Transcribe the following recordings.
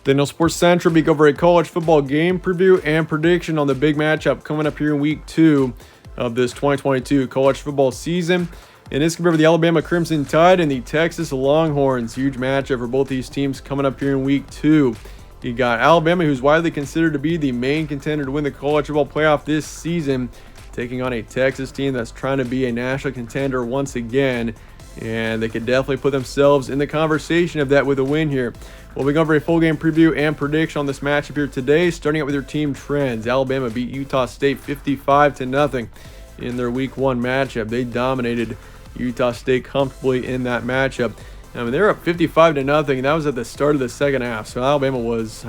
Daniel Sports Central will go over a college football game preview and prediction on the big matchup coming up here in week 2 of this 2022 college football season. And it's going to be the Alabama Crimson Tide and the Texas Longhorns. Huge matchup for both these teams coming up here in week 2. You got Alabama, who's widely considered to be the main contender to win the college football playoff this season, taking on a Texas team that's trying to be a national contender once again. And they could definitely put themselves in the conversation of that with a win here. We'll be going over a full game preview and prediction on this matchup here today, starting out with your team trends. Alabama beat Utah State 55-0 in their week 1 matchup. They dominated Utah State comfortably in that matchup. I mean, they were up 55-0, and that was at the start of the second half. So Alabama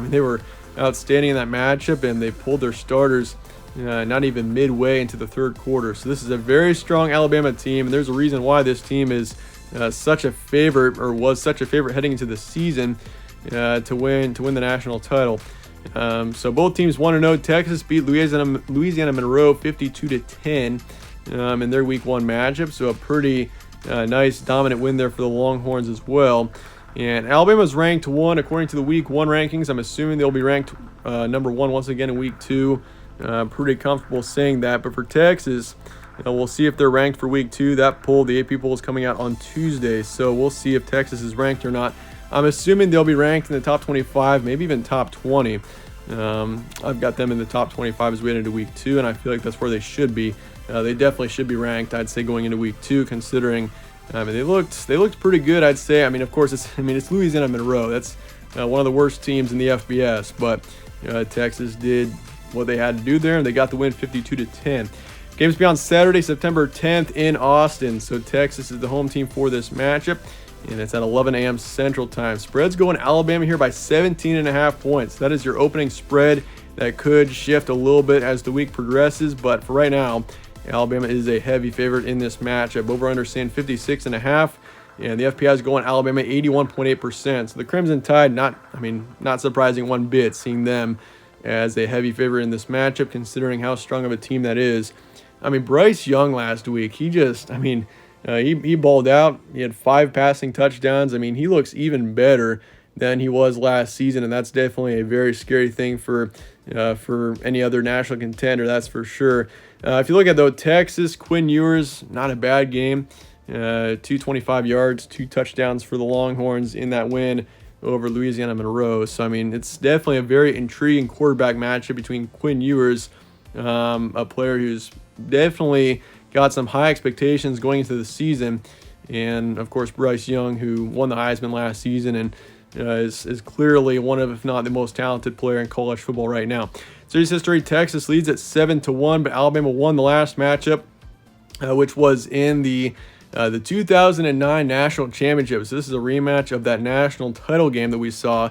they were outstanding in that matchup, and they pulled their starters not even midway into the third quarter. So this is a very strong Alabama team, and there's a reason why this team is such a favorite, or was such a favorite heading into the season to win the national title. So both teams 1-0. Texas beat Louisiana Monroe 52-10 in their week 1 matchup. So a pretty nice dominant win there for the Longhorns as well. And Alabama's ranked 1 according to the week 1 rankings. I'm assuming they'll be ranked number 1 once again in week 2. Pretty comfortable saying that. But for Texas, we'll see if they're ranked for week 2. That poll, the AP poll, is coming out on Tuesday. So we'll see if Texas is ranked or not. I'm assuming they'll be ranked in the top 25, maybe even top 20. I've got them in the top 25 as we head into week 2, and I feel like that's where they should be. They definitely should be ranked, I'd say, going into week 2, considering they looked pretty good, I'd say. I mean, of course, it's Louisiana Monroe. That's one of the worst teams in the FBS, but Texas did what they had to do there, and they got the win 52-10. Games be on Saturday, September 10th in Austin. So Texas is the home team for this matchup, and it's at 11 a.m. Central Time. Spread's going Alabama here by 17.5 points. That is your opening spread. That could shift a little bit as the week progresses, but for right now, Alabama is a heavy favorite in this matchup. Over/under stand 56.5, and the FPI is going Alabama 81.8%. So the Crimson Tide, not surprising one bit, seeing them as a heavy favorite in this matchup, considering how strong of a team that is. I mean, Bryce Young last week, he balled out. He had 5 passing touchdowns. I mean, he looks even better than he was last season, and that's definitely a very scary thing for any other national contender, that's for sure. If you look at, though, Texas, Quinn Ewers, not a bad game. 225 yards, 2 touchdowns for the Longhorns in that win over Louisiana Monroe. So, I mean, it's definitely a very intriguing quarterback matchup between Quinn Ewers, a player who's definitely got some high expectations going into the season, and, of course, Bryce Young, who won the Heisman last season and is clearly one of, if not the most talented player in college football right now. Series history, Texas leads at 7-1, but Alabama won the last matchup, which was in the 2009 National Championship. So this is a rematch of that national title game that we saw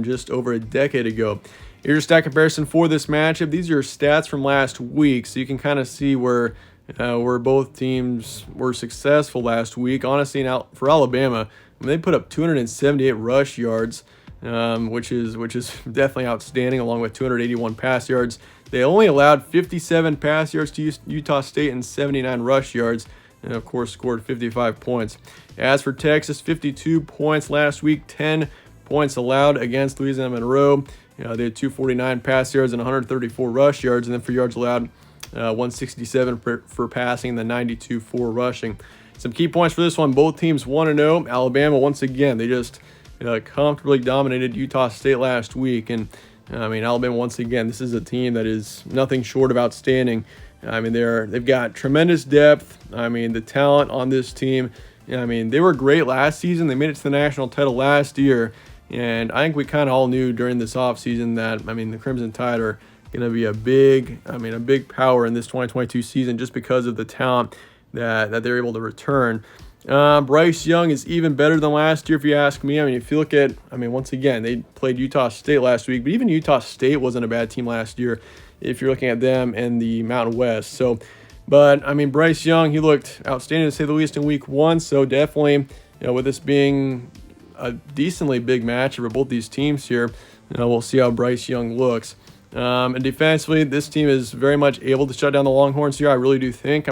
just over a decade ago. Here's your stat comparison for this matchup. These are your stats from last week, so you can kind of see where both teams were successful last week. Honestly, now for Alabama, they put up 278 rush yards, which is definitely outstanding, along with 281 pass yards. They only allowed 57 pass yards to Utah State and 79 rush yards, and of course scored 55 points. As for Texas, 52 points last week, 10 points allowed against Louisiana Monroe. They had 249 pass yards and 134 rush yards, and then for yards allowed, 167 for passing, and then 92 for rushing. Some key points for this one: both teams 1-0. Alabama, once again, they just comfortably dominated Utah State last week, and Alabama, once again, this is a team that is nothing short of outstanding. They've got tremendous depth. The talent on this team, they were great last season. They made it to the national title last year, and I think we kind of all knew during this offseason that the Crimson Tide are going to be a big power in this 2022 season, just because of the talent that they're able to return. Bryce Young is even better than last year, if you ask me. If you look at, once again, they played Utah State last week, but even Utah State wasn't a bad team last year if you're looking at them in the Mountain West. So, but Bryce Young, he looked outstanding to say the least in week 1. So definitely, with this being a decently big match for both these teams here, we'll see how Bryce Young looks. And defensively, this team is very much able to shut down the Longhorns here. I really do think.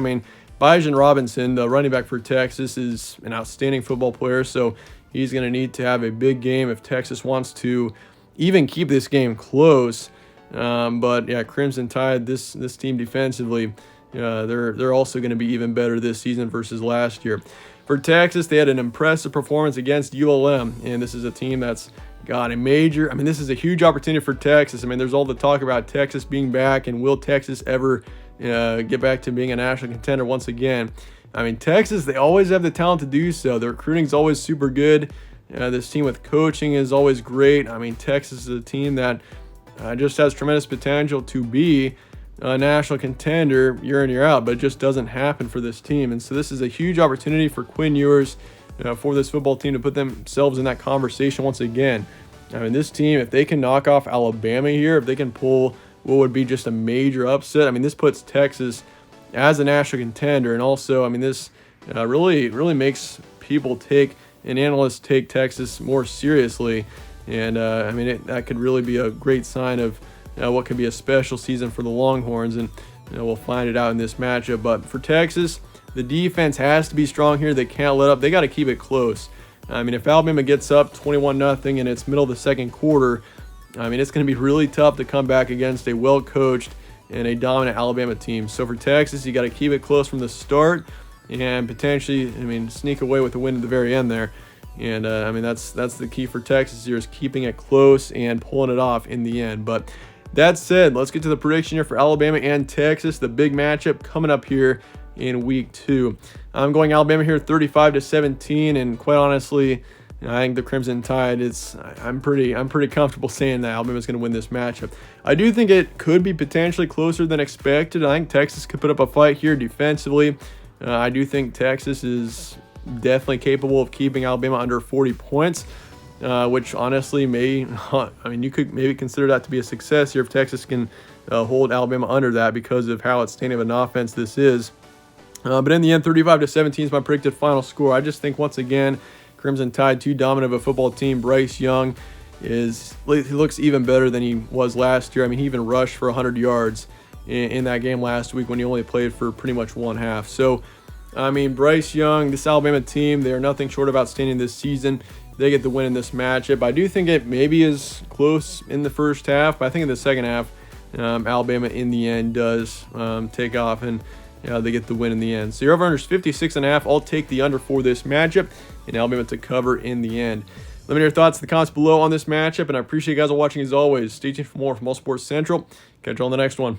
Bijan Robinson, the running back for Texas, is an outstanding football player, so he's going to need to have a big game if Texas wants to even keep this game close. But yeah, Crimson Tide, this team defensively, they're also going to be even better this season versus last year. For Texas, they had an impressive performance against ULM, and this is a team that's got a major. I mean, this is a huge opportunity for Texas. I mean, there's all the talk about Texas being back, and will Texas ever get back to being a national contender once again? I mean, Texas, they always have the talent to do so. Their recruiting is always super good. This team with coaching is always great. I mean, Texas is a team that just has tremendous potential to be a national contender year in, year out, but it just doesn't happen for this team. And so this is a huge opportunity for Quinn Ewers, for this football team to put themselves in that conversation once again. I mean, this team, if they can knock off Alabama here, if they can pull what would be just a major upset, I mean, this puts Texas as a national contender. And also, I mean, this really makes people and analysts take Texas more seriously. And I mean, that could really be a great sign of what could be a special season for the Longhorns, and we'll find it out in this matchup. But for Texas, the defense has to be strong here. They can't let up. They got to keep it close. I mean, if Alabama gets up 21-0 and it's middle of the second quarter, I mean, it's going to be really tough to come back against a well-coached and a dominant Alabama team. So for Texas, you got to keep it close from the start and potentially, I mean, sneak away with the win at the very end there. And I mean, that's the key for Texas here, is keeping it close and pulling it off in the end. But that said, let's get to the prediction here for Alabama and Texas, the big matchup coming up here in week 2. I'm going Alabama here 35-17, and quite honestly, I think the Crimson Tide, I'm pretty comfortable saying that Alabama's going to win this matchup. I do think it could be potentially closer than expected. I think Texas could put up a fight here defensively. I do think Texas is definitely capable of keeping Alabama under 40 points. Which honestly you could maybe consider that to be a success here if Texas can hold Alabama under that, because of how outstanding of an offense this is. But in the end, 35-17 is my predicted final score. I just think, once again, Crimson Tide, too dominant of a football team. Bryce Young he looks even better than he was last year. I mean, he even rushed for 100 yards in that game last week when he only played for pretty much one half. So, I mean, Bryce Young, this Alabama team, they are nothing short of outstanding this season. They get the win in this matchup. I do think it maybe is close in the first half, but I think in the second half, Alabama in the end does take off, and they get the win in the end. So your over-under is 56.5. I'll take the under for this matchup, and Alabama to cover in the end. Let me know your thoughts in the comments below on this matchup, and I appreciate you guys watching as always. Stay tuned for more from All Sports Central. Catch you on the next one.